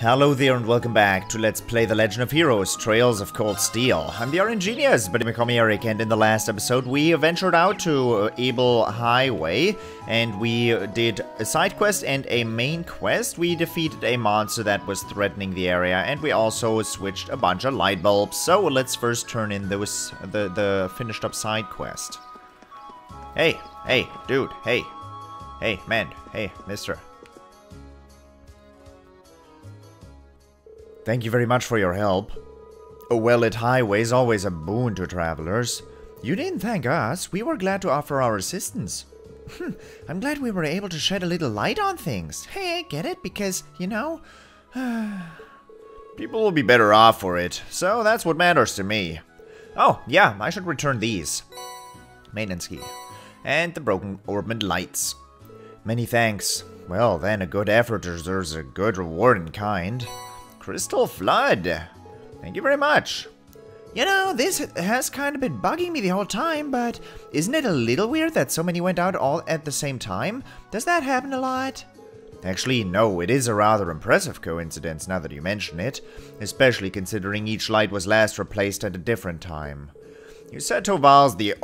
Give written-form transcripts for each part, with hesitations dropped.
Hello there and welcome back to Let's Play The Legend of Heroes, Trails of Cold Steel. I'm the RNGenius, but call me Eric, and in the last episode we ventured out to Ebel Highway, and we did a side quest and a main quest. We defeated a monster that was threatening the area, and we also switched a bunch of light bulbs. So let's first turn in the finished up side quest. Hey, dude, hey, man, hey, mister. Thank you very much for your help. A well-lit highway is always a boon to travelers. You didn't thank us. We were glad to offer our assistance. I'm glad we were able to shed a little light on things. Hey, I get it, because, you know... people will be better off for it, so that's what matters to me. Oh, yeah, I should return these. Maintenance key. And the broken orbment lights. Many thanks. Well, then, a good effort deserves a good reward in kind. Crystal Flood. Thank you very much. You know, this has kind of been bugging me the whole time, but isn't it a little weird that so many went out all at the same time? Does that happen a lot? Actually, no, it is a rather impressive coincidence now that you mention it, especially considering each light was last replaced at a different time. You said Toval's the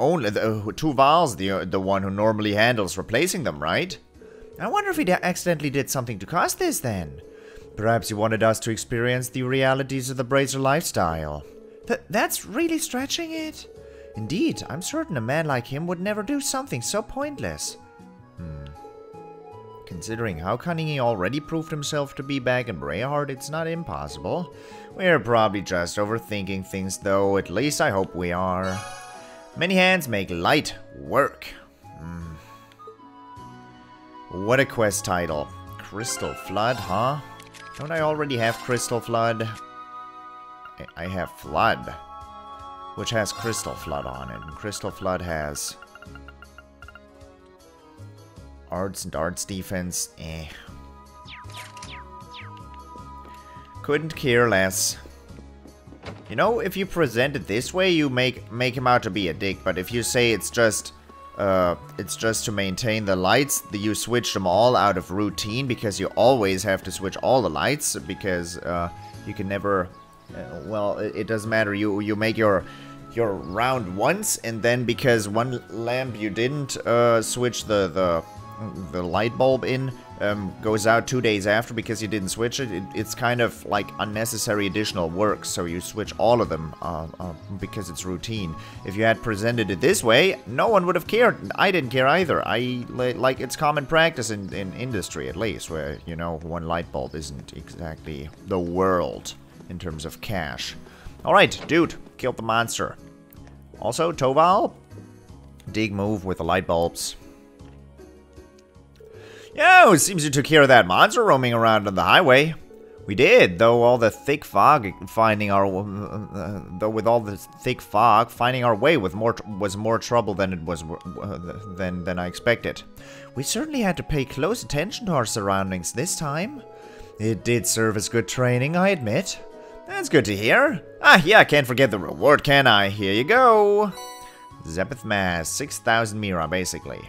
one who normally handles replacing them, right? I wonder if he accidentally did something to cause this then. Perhaps he wanted us to experience the realities of the Brazier lifestyle. That's really stretching it. Indeed, I'm certain a man like him would never do something so pointless. Considering how cunning he already proved himself to be back in Brayheart, it's not impossible. We're probably just overthinking things though, at least I hope we are. Many hands make light work. What a quest title. Crystal Flood, huh? Don't I already have Crystal Flood? I have Flood, which has Crystal Flood on it. And Crystal Flood has Arts and Arts Defense. Couldn't care less. You know, if you present it this way, you make him out to be a dick. But if you say it's just to maintain the lights, you switch them all out of routine, because you always have to switch all the lights, because you can never, well, it doesn't matter, you make your round once, and then because one lamp you didn't switch the light bulb in, goes out 2 days after because you didn't switch it. It's kind of like unnecessary additional work, so you switch all of them because it's routine. If you had presented it this way, no one would have cared. I didn't care either. Like, it's common practice in industry, at least, where, you know, one light bulb isn't exactly the world in terms of cash. Alright, dude, killed the monster. Also, Toval, dig move with the light bulbs. Yo, it seems you took care of that monster roaming around on the highway. We did, though all the thick fog finding our way was more trouble than it was than I expected. We certainly had to pay close attention to our surroundings this time. It did serve as good training, I admit. That's good to hear. Ah, yeah, I can't forget the reward, can I? Here you go. Zephyth Mass, 6,000 Mira, basically.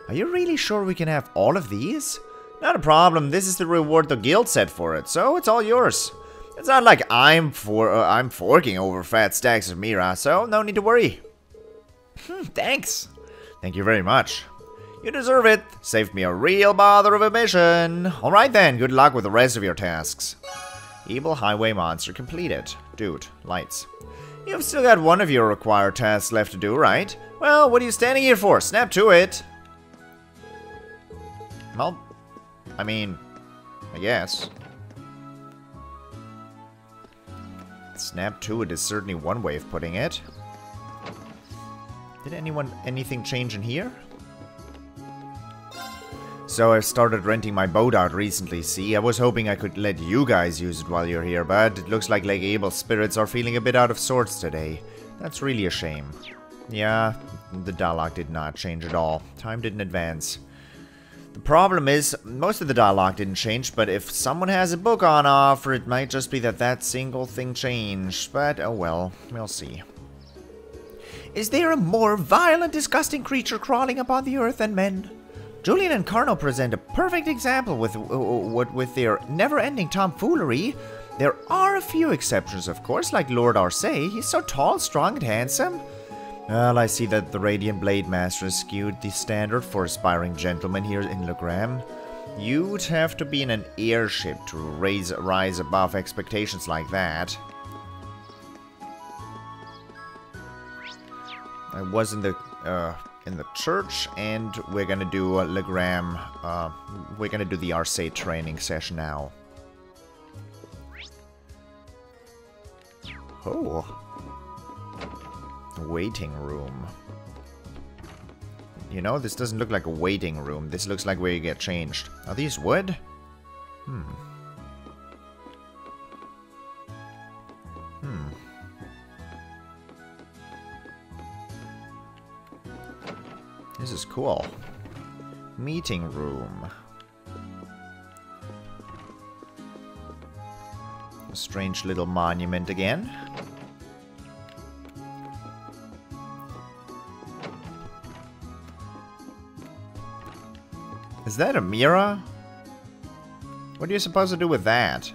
Are you really sure we can have all of these? Not a problem, this is the reward the guild set for it, so it's all yours. It's not like I'm forking over fat stacks of Mira, so no need to worry. Thanks. Thank you very much. You deserve it. Saved me a real bother of a mission. Alright then, good luck with the rest of your tasks. Evil Highway Monster completed. Dude, lights. You've still got one of your required tasks left to do, right? Well, what are you standing here for? Snap to it. Well, I mean, I guess. Snap to it is certainly one way of putting it. Did anything change in here? So I started renting my boat out recently, see? I was hoping I could let you guys use it while you're here, but it looks like Abel's spirits are feeling a bit out of sorts today. That's really a shame. Yeah, the dialogue did not change at all. Time didn't advance. The problem is, most of the dialogue didn't change, but if someone has a book on offer, it might just be that single thing changed. But, oh well, we'll see. Is there a more vile and disgusting creature crawling upon the earth than men? Julian and Carno present a perfect example with their never-ending tomfoolery. There are a few exceptions, of course, like Lord Arseid. He's so tall, strong, and handsome. Well, I see that the Radiant Blade Master has skewed the standard for aspiring gentlemen here in Legram. You'd have to be in an airship to rise above expectations like that. I was in the church, and we're gonna do Legram. We're gonna do the Arseid training session now. Oh. Waiting room. You know, this doesn't look like a waiting room. This looks like where you get changed. Are these wood? This is cool. Meeting room. A strange little monument again. Is that a mirror? What are you supposed to do with that?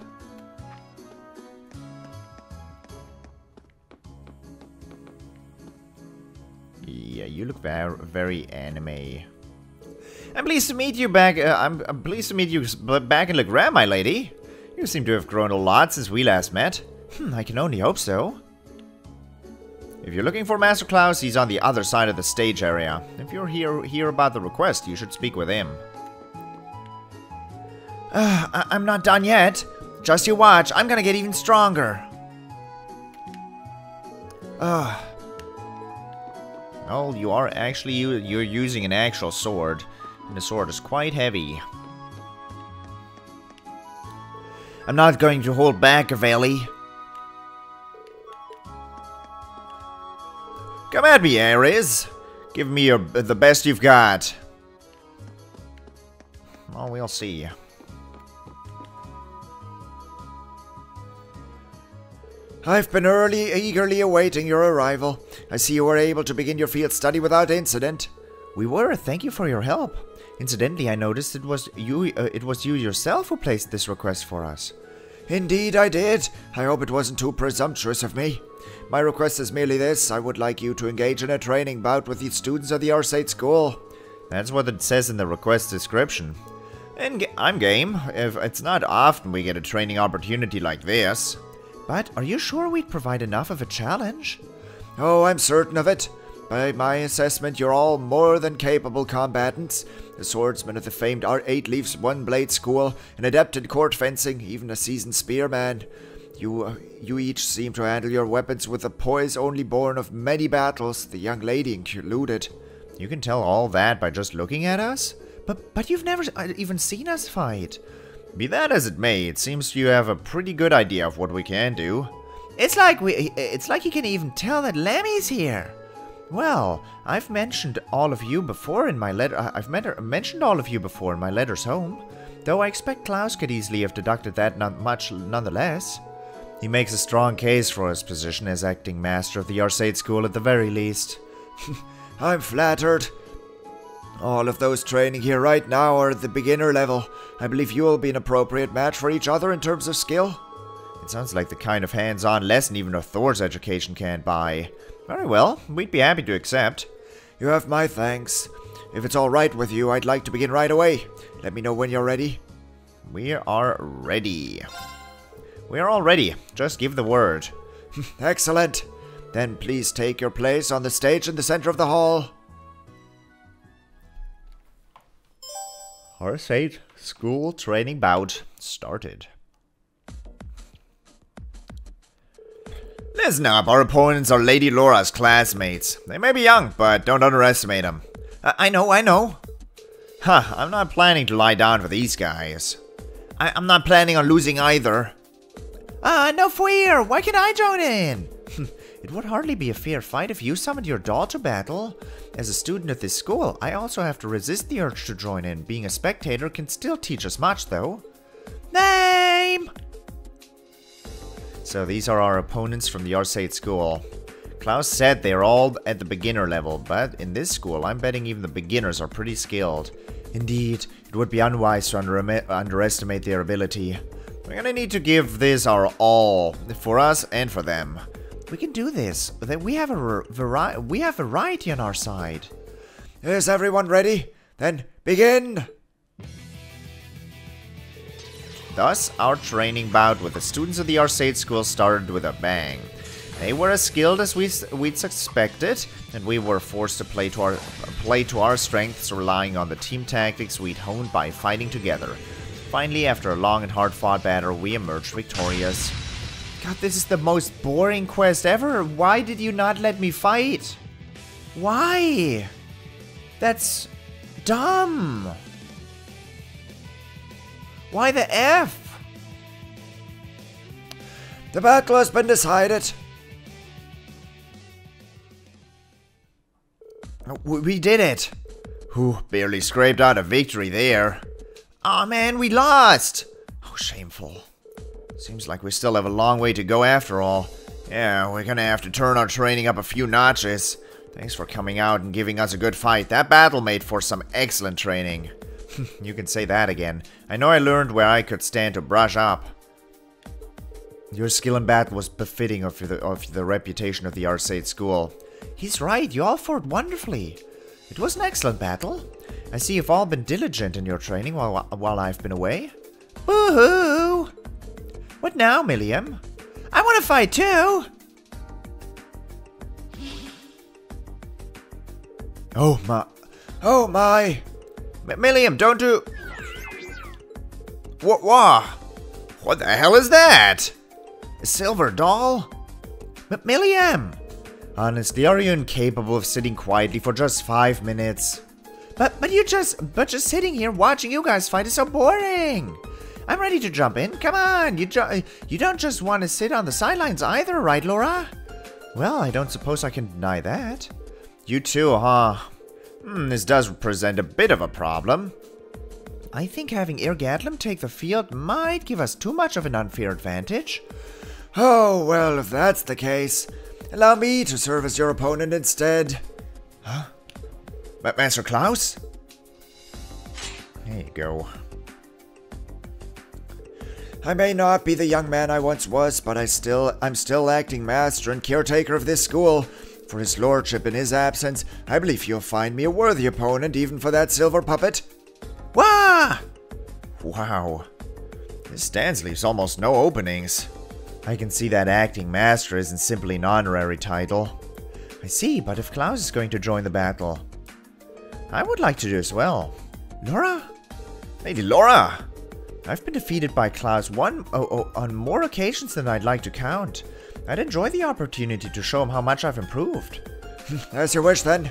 Yeah, you look very anime. I'm pleased to meet you back. I'm pleased to meet you back in Legram, my lady. You seem to have grown a lot since we last met. I can only hope so. If you're looking for Master Klaus, he's on the other side of the stage area. If you're here about the request, you should speak with him. I'm not done yet. Just you watch. I'm gonna get even stronger. Oh, you are actually you're using an actual sword, and the sword is quite heavy. I'm not going to hold back, Aveli. Come at me, Ares. Give me the best you've got. Well, we'll see. I've been eagerly awaiting your arrival. I see you were able to begin your field study without incident. We were. Thank you for your help. Incidentally, I noticed it was you yourself who placed this request for us. Indeed, I did. I hope it wasn't too presumptuous of me. My request is merely this. I would like you to engage in a training bout with the students of the Arseid school. That's what it says in the request description. And I'm game. If it's not often we get a training opportunity like this. But are you sure we'd provide enough of a challenge? Oh, I'm certain of it. By my assessment, you're all more than capable combatants. A swordsman of the famed Eight Leaves One Blade School, an adept in court fencing, even a seasoned spearman. You each seem to handle your weapons with a poise only born of many battles, the young lady included. You can tell all that by just looking at us? But you've never even seen us fight. Be that as it may, it seems you have a pretty good idea of what we can do. It's like you can even tell that Lemmy's here. Well, I've mentioned all of you before in my letter. Mentioned all of you before in my letters home, though I expect Klaus could easily have deducted that nonetheless. He makes a strong case for his position as acting master of the Arseid school at the very least. I'm flattered. All of those training here right now are at the beginner level. I believe you will be an appropriate match for each other in terms of skill. It sounds like the kind of hands-on lesson even a Thors education can't buy. Very well, we'd be happy to accept. You have my thanks. If it's alright with you, I'd like to begin right away. Let me know when you're ready. We are ready. We are all ready. Just give the word. Excellent. Then please take your place on the stage in the center of the hall. Arseid school training bout started. Listen up, our opponents are Lady Laura's classmates. They may be young, but don't underestimate them. I know. I'm not planning to lie down for these guys. I'm not planning on losing either. No fear! Why can't I join in? It would hardly be a fair fight if you summoned your doll to battle. As a student at this school, I also have to resist the urge to join in. Being a spectator can still teach us much, though. Name! So these are our opponents from the Arseid school. Klaus said they're all at the beginner level, but in this school, I'm betting even the beginners are pretty skilled. Indeed, it would be unwise to underestimate their ability. We're gonna need to give this our all, for us and for them. We can do this. We have variety on our side. Is everyone ready? Then begin! Thus, our training bout with the students of the Arseid school started with a bang. They were as skilled as we'd suspected, and we were forced to play to our strengths, relying on the team tactics we'd honed by fighting together. Finally, after a long and hard-fought battle, we emerged victorious. God, this is the most boring quest ever. Why did you not let me fight? Why? That's dumb. Why the F? The battle has been decided. We did it. Whew, barely scraped out a victory there. Aw, man, we lost. Oh, shameful. Seems like we still have a long way to go after all. Yeah, we're gonna have to turn our training up a few notches. Thanks for coming out and giving us a good fight. That battle made for some excellent training. You can say that again. I know I learned where I could stand to brush up. Your skill in battle was befitting of the reputation of the Arseid school. He's right, you all fought wonderfully. It was an excellent battle. I see you've all been diligent in your training while I've been away. Boo-hoo! What now, Milliam? I want to fight too! Oh my... Oh my... Milliam, don't do... What the hell is that? A silver doll? Milliam! Honestly, are you incapable of sitting quietly for just 5 minutes? But just sitting here watching you guys fight is so boring. I'm ready to jump in. Come on, you don't just want to sit on the sidelines either, right, Laura? Well, I don't suppose I can deny that. You too, huh? This does present a bit of a problem. I think having Irgadlum take the field might give us too much of an unfair advantage. Oh, well, if that's the case, allow me to serve as your opponent instead. Huh? Master Klaus? There you go. I may not be the young man I once was, but I'm still acting master and caretaker of this school. For his lordship in his absence, I believe you'll find me a worthy opponent even for that silver puppet. Wah! Wow. This stance leaves almost no openings. I can see that acting master isn't simply an honorary title. I see, but if Klaus is going to join the battle, I would like to do as well. Laura? Lady Laura! I've been defeated by Klaus on more occasions than I'd like to count. I'd enjoy the opportunity to show him how much I've improved. As you wish then.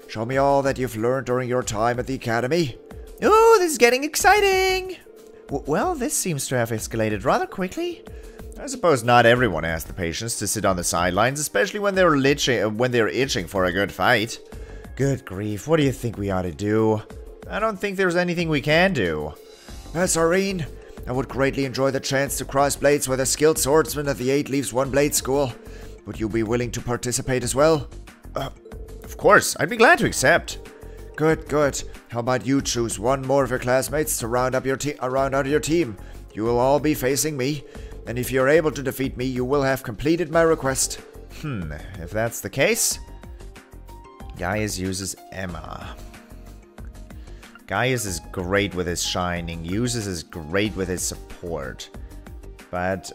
Show me all that you've learned during your time at the academy. Ooh, this is getting exciting! Well, this seems to have escalated rather quickly. I suppose not everyone has the patience to sit on the sidelines, especially when they're itching for a good fight. Good grief, what do you think we ought to do? I don't think there's anything we can do. Master Rean, I would greatly enjoy the chance to cross blades with a skilled swordsman at the 8 Leaves 1 Blade School. Would you be willing to participate as well? Of course, I'd be glad to accept. Good, good. How about you choose one more of your classmates to round out your team? You will all be facing me, and if you're able to defeat me, you will have completed my request. If that's the case, Gaius uses Emma. Gaius is great with his shining, Uses is great with his support. But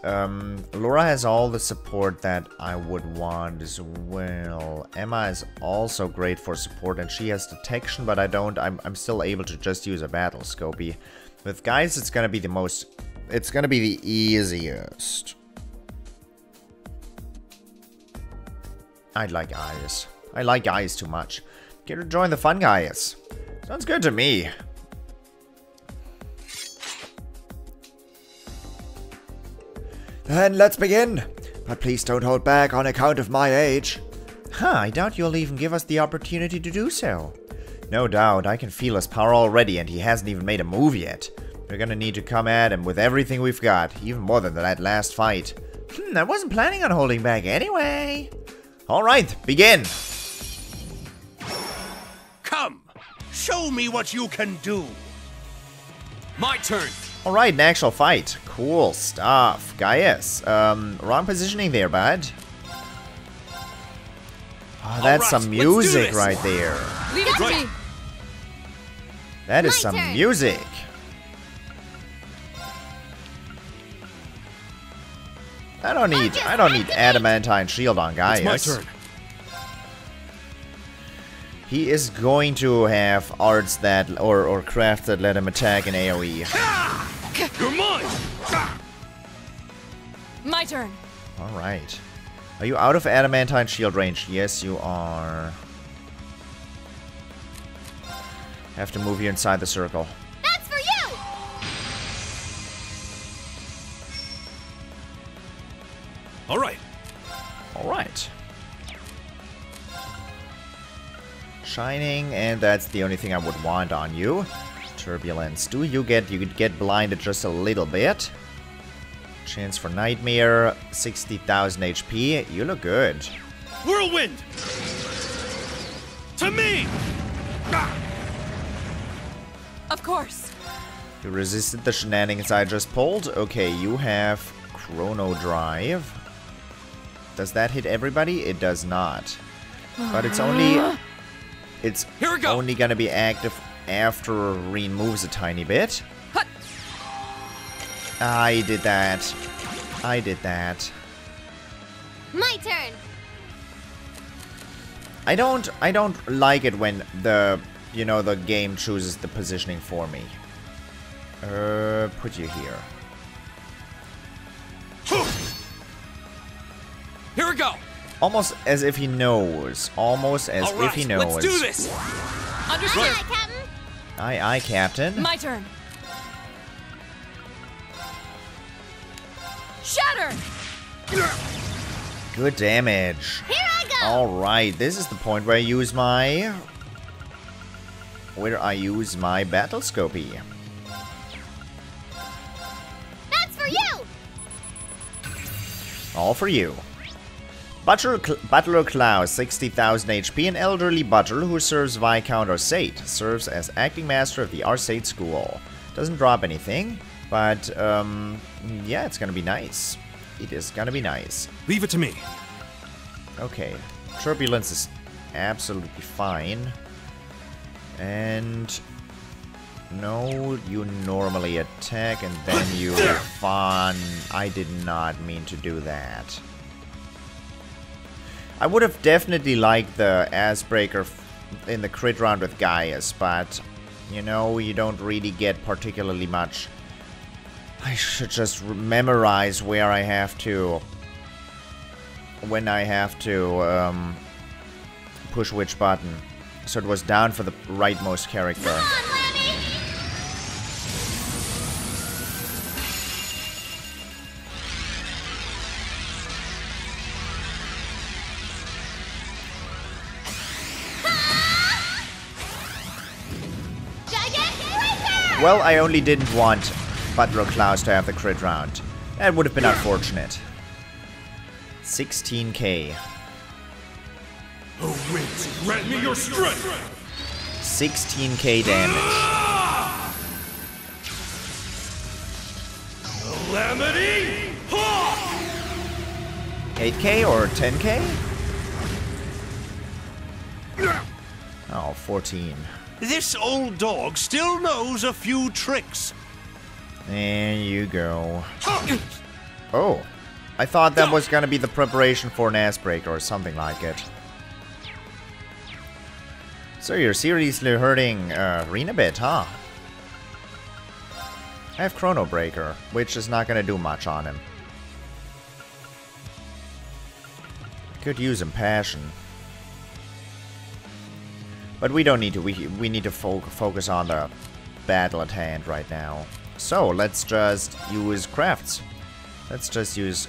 Laura has all the support that I would want as well. Emma is also great for support and she has detection, but I'm still able to just use a battle scopy. With Gaius it's gonna be the easiest. I'd like Gaius. I like Gaius too much. Get to join the fun, Gaius. Sounds good to me. Then let's begin. But please don't hold back on account of my age. I doubt you'll even give us the opportunity to do so. No doubt, I can feel his power already and he hasn't even made a move yet. We're gonna need to come at him with everything we've got, even more than that last fight. I wasn't planning on holding back anyway. Alright, begin! Come! Show me what you can do. My turn. Alright, an actual fight. Cool stuff. Gaius. Wrong positioning there, bud. Oh, that's some music right there. Leave it to me. That is some music. I don't need adamantine shield on Gaius. It's my turn. He is going to have arts that or crafts that let him attack in AoE. You're mine. My turn. Alright. Are you out of adamantine shield range? Yes, you are. Have to move you inside the circle. That's for you. All right. Alright. Shining, and that's the only thing I would want on you. Turbulence. You could get blinded just a little bit. Chance for nightmare. 60,000 HP. You look good. Whirlwind. To me. Of course. You resisted the shenanigans I just pulled. Okay, you have Chrono Drive. Does that hit everybody? It does not. But it's only... It's only gonna be active after Rean moves a tiny bit. Hut. I did that. I did that. My turn. I don't like it when the the game chooses the positioning for me. Put you here. Here we go. Almost as if he knows. Almost as if he knows. Let's do this. Understood. Aye, aye, Captain. Aye, aye, Captain. My turn. Shatter. Good damage. Here I go. Alright, this is the point where I use my... battle scopy. That's for you. All for you. Butler Klaus, 60,000 HP, an elderly butler who serves Viscount Arseid, serves as acting master of the Arseid school. Doesn't drop anything, but yeah, it's gonna be nice. It is gonna be nice. Leave it to me. Okay, turbulence is absolutely fine. And no, you normally attack and then you fawn. I did not mean to do that. I would have definitely liked the Assbreaker in the crit round with Gaius, but you don't really get particularly much. I should just memorize where I have to, when I have to push which button. So it was down for the rightmost character. Come on, Lammy. Well, I only didn't want Butler Klaus to have the crit round. That would have been unfortunate. 16k. Oh, wait. Grant me your strength. 16k damage. Calamity. 8k or 10k? Oh, 14. This old dog still knows a few tricks. There you go. Oh, I thought that was gonna be the preparation for an Assbreaker or something like it. So you're seriously hurting Rean a bit, huh? I have Chrono Breaker, which is not gonna do much on him. Could use Impassion. But we don't need to. We need to focus on the battle at hand right now. So let's just use crafts. Let's just use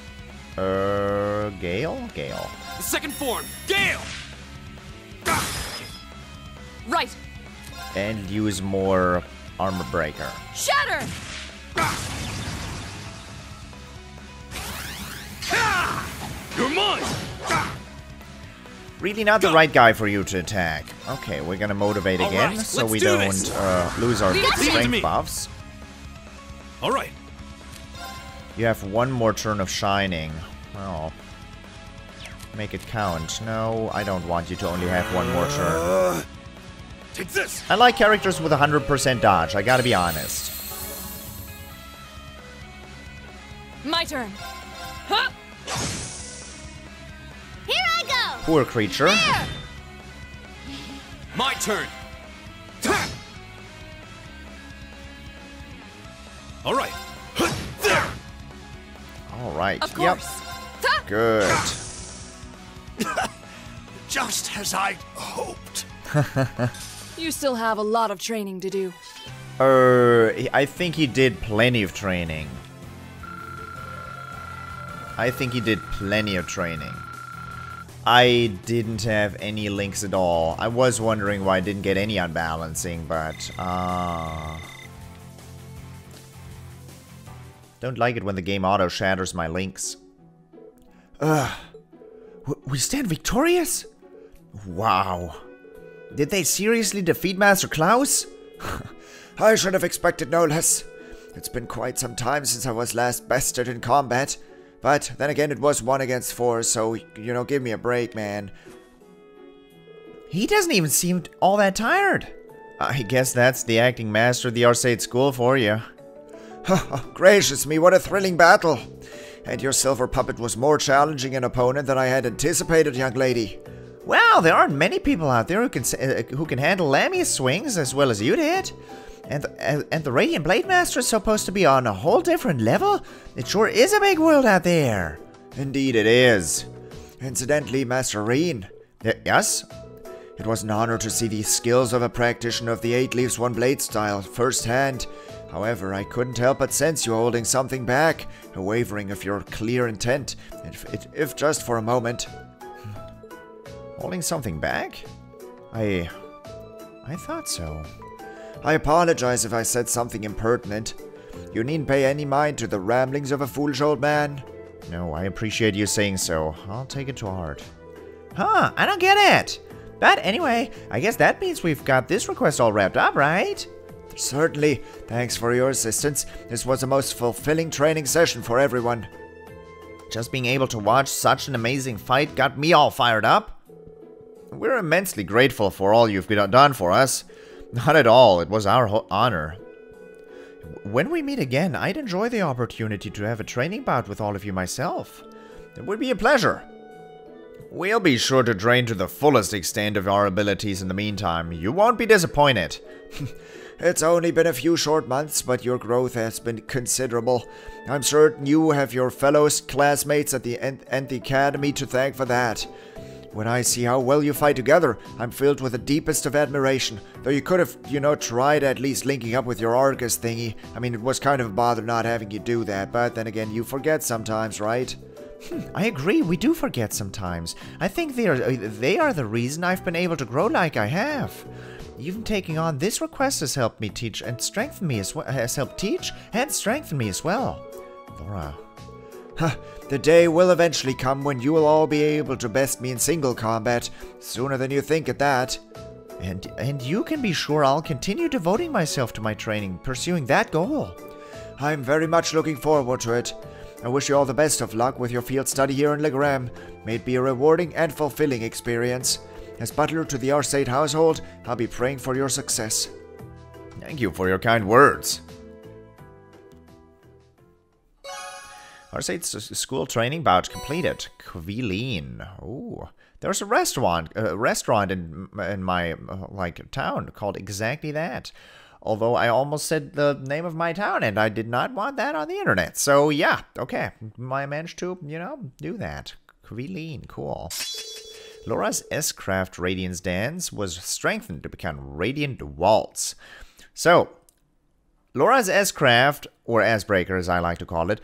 Gale. The second form, Gale. Right. And use more Armor Breaker. Shatter. You're mine. Really not the right guy for you to attack. Okay, we're gonna motivate again, right, so let's we do don't this. lose our Leave it to strength me. buffs. All right. You have one more turn of shining. Oh. Make it count. No, I don't want you to only have one more turn. Take this. I like characters with 100% dodge, I gotta be honest. My turn. Huh. Here I go. Poor creature. There. My turn. All right. There. Alright, Of yep. course. Good. Just as I hoped. You still have a lot of training to do. I think he did plenty of training. I think he did plenty of training. I didn't have any links at all. I was wondering why I didn't get any unbalancing, but don't like it when the game auto shatters my links. We stand victorious? Wow. Did they seriously defeat Master Klaus? I should have expected no less. It's been quite some time since I was last bested in combat. But then again, it was 1 against 4, so, you know, give me a break, man. He doesn't even seem all that tired. I guess that's the acting master of the Arseid school for you. Gracious me, what a thrilling battle! And your silver puppet was more challenging an opponent than I had anticipated, young lady. Well, there aren't many people out there who can handle Lammy's swings as well as you did. And the Radiant Blade Master is supposed to be on a whole different level? It sure is a big world out there. Indeed it is. Incidentally, Master Rean. Yes? It was an honor to see the skills of a practitioner of the 8 Leaves 1 Blade style firsthand. However, I couldn't help but sense you holding something back, a wavering of your clear intent, if just for a moment. Holding something back? I thought so. I apologize if I said something impertinent. You needn't pay any mind to the ramblings of a foolish old man. No, I appreciate you saying so. I'll take it to heart. Huh, I don't get it. But anyway, I guess that means we've got this request all wrapped up, right? Certainly. Thanks for your assistance. This was a most fulfilling training session for everyone. Just being able to watch such an amazing fight got me all fired up. We're immensely grateful for all you've done for us. Not at all, it was our honor. When we meet again, I'd enjoy the opportunity to have a training bout with all of you myself. It would be a pleasure. We'll be sure to train to the fullest extent of our abilities in the meantime. You won't be disappointed. It's only been a few short months, but your growth has been considerable. I'm certain you have your fellow classmates at the Academy to thank for that. When I see how well you fight together, I'm filled with the deepest of admiration. Though you could have, tried at least linking up with your Argus thingy. I mean, it was kind of a bother not having you do that, but then again, you forget sometimes, right? I agree, we do forget sometimes. I think they are the reason I've been able to grow like I have. Even taking on this request has helped me teach and strengthen me as well. Laura. The day will eventually come when you will all be able to best me in single combat. Sooner than you think at that. And you can be sure I'll continue devoting myself to my training, pursuing that goal. I'm very much looking forward to it. I wish you all the best of luck with your field study here in Legram. May it be a rewarding and fulfilling experience. As butler to the Arseid household, I'll be praying for your success. Thank you for your kind words. Arseid's school training bout completed. Kvilin. Ooh. There's a restaurant in my town called exactly that. Although I almost said the name of my town and I did not want that on the internet. So yeah, okay. I managed to, do that. Kvilin, cool. Laura's S-Craft Radiance Dance was strengthened to become Radiant Waltz. So, Laura's S-Craft, or S-Breaker as I like to call it,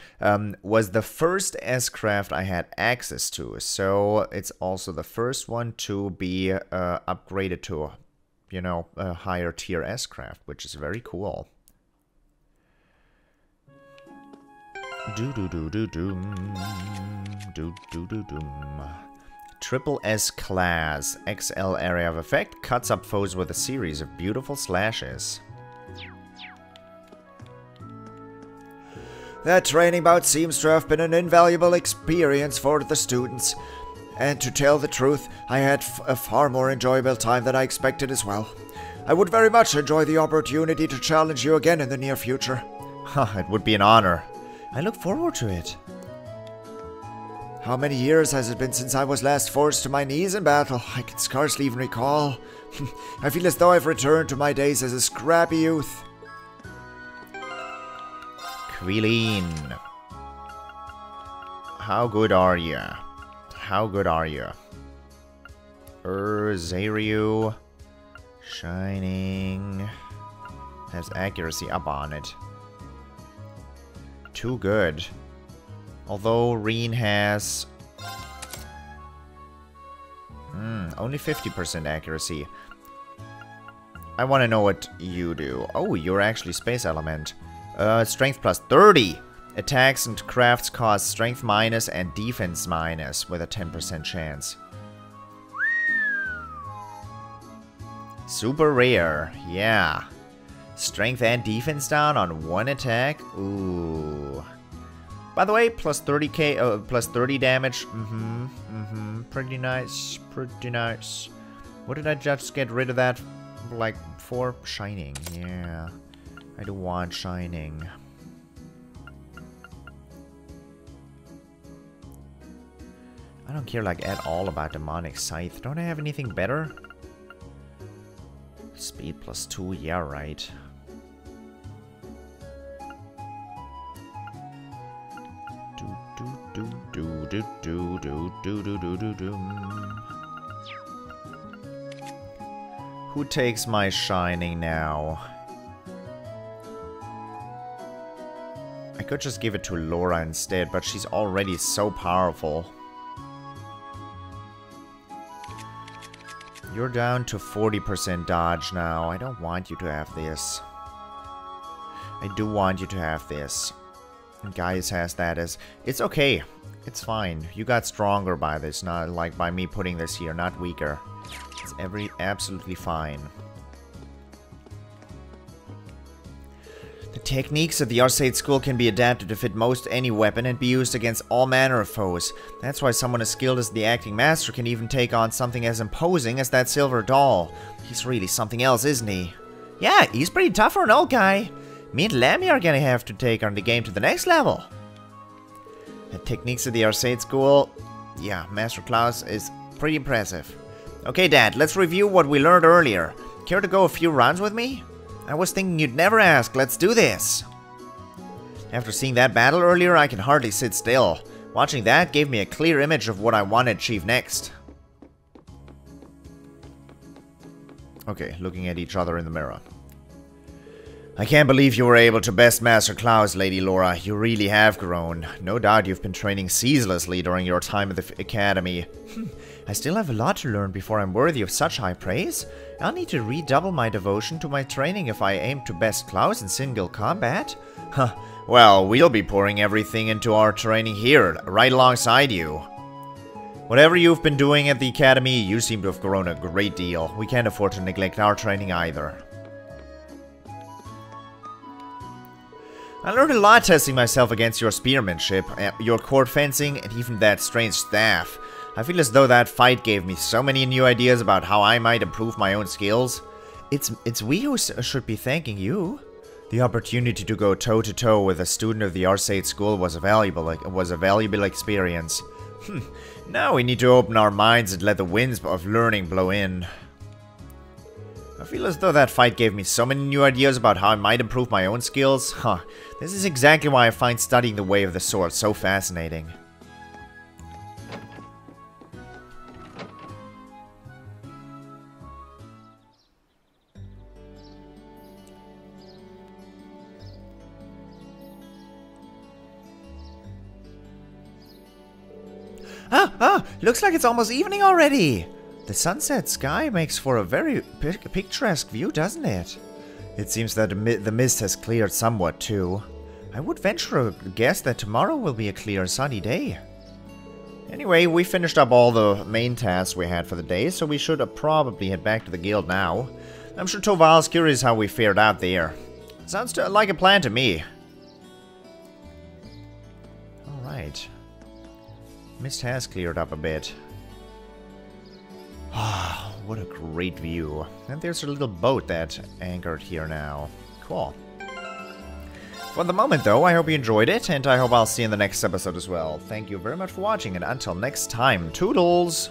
was the first S-Craft I had access to. So, it's also the first one to be upgraded to, a higher tier S-Craft, which is very cool. Triple S class. XL area of effect. Cuts up foes with a series of beautiful slashes. That training bout seems to have been an invaluable experience for the students. And to tell the truth, I had a far more enjoyable time than I expected as well. I would very much enjoy the opportunity to challenge you again in the near future. It would be an honor. I look forward to it. How many years has it been since I was last forced to my knees in battle? I can scarcely even recall. I feel as though I've returned to my days as a scrappy youth. Quilleen. How good are you? How good are you? Zairyu. Shining. Has accuracy up on it. Too good. Although Rean has... only 50% accuracy. I want to know what you do. Oh, you're actually Space Element. Strength plus 30. Attacks and crafts cost strength minus and defense minus with a 10% chance. Super rare. Yeah. Strength and defense down on one attack. Ooh. By the way, plus 30k, plus 30 damage. Pretty nice. Pretty nice. What did I just get rid of that? Like, for Shining. Yeah. I do want Shining. I don't care, like, at all about Demonic Scythe. Don't I have anything better? Speed plus 2, yeah, right. Who takes my Shining now? I could just give it to Laura instead, but she's already so powerful. You're down to 40% dodge now. I don't want you to have this. I do want you to have this. And Gaius has that as... It's okay. It's fine. You got stronger by this, not like by me putting this here, not weaker. It's absolutely fine. The techniques of the Arseid school can be adapted to fit most any weapon and be used against all manner of foes. That's why someone as skilled as the acting master can even take on something as imposing as that silver doll. He's really something else, isn't he? Yeah, he's pretty tough for an old guy. Me and Lammy are gonna have to take on the game to the next level. The techniques of the Arseid school... Yeah, Master Klaus is pretty impressive. Okay, Dad, let's review what we learned earlier. Care to go a few rounds with me? I was thinking you'd never ask. Let's do this. After seeing that battle earlier, I can hardly sit still. Watching that gave me a clear image of what I want to achieve next. Okay, looking at each other in the mirror. I can't believe you were able to best Master Klaus, Lady Laura. You really have grown. No doubt you've been training ceaselessly during your time at the academy. I still have a lot to learn before I'm worthy of such high praise. I'll need to redouble my devotion to my training if I aim to best Klaus in single combat. Huh. Well, we'll be pouring everything into our training here, right alongside you. Whatever you've been doing at the academy, you seem to have grown a great deal. We can't afford to neglect our training either. I learned a lot testing myself against your spearmanship, your court fencing, and even that strange staff. I feel as though that fight gave me so many new ideas about how I might improve my own skills. It's we who should be thanking you. The opportunity to go toe-to-toe with a student of the Arseid school was a valuable experience. Now we need to open our minds and let the winds of learning blow in. I feel as though that fight gave me so many new ideas about how I might improve my own skills. This is exactly why I find studying the way of the sword so fascinating. Looks like it's almost evening already. The sunset sky makes for a very picturesque view, doesn't it? It seems that the mist has cleared somewhat too. I would venture a guess that tomorrow will be a clear sunny day. Anyway, we finished up all the main tasks we had for the day, so we should probably head back to the guild now. I'm sure Toval's curious how we fared out there. Sounds like a plan to me. Alright. Mist has cleared up a bit. Ah, what a great view. And there's a little boat that anchored here now. Cool. For the moment, though, I hope you enjoyed it, and I hope I'll see you in the next episode as well. Thank you very much for watching, and until next time, toodles!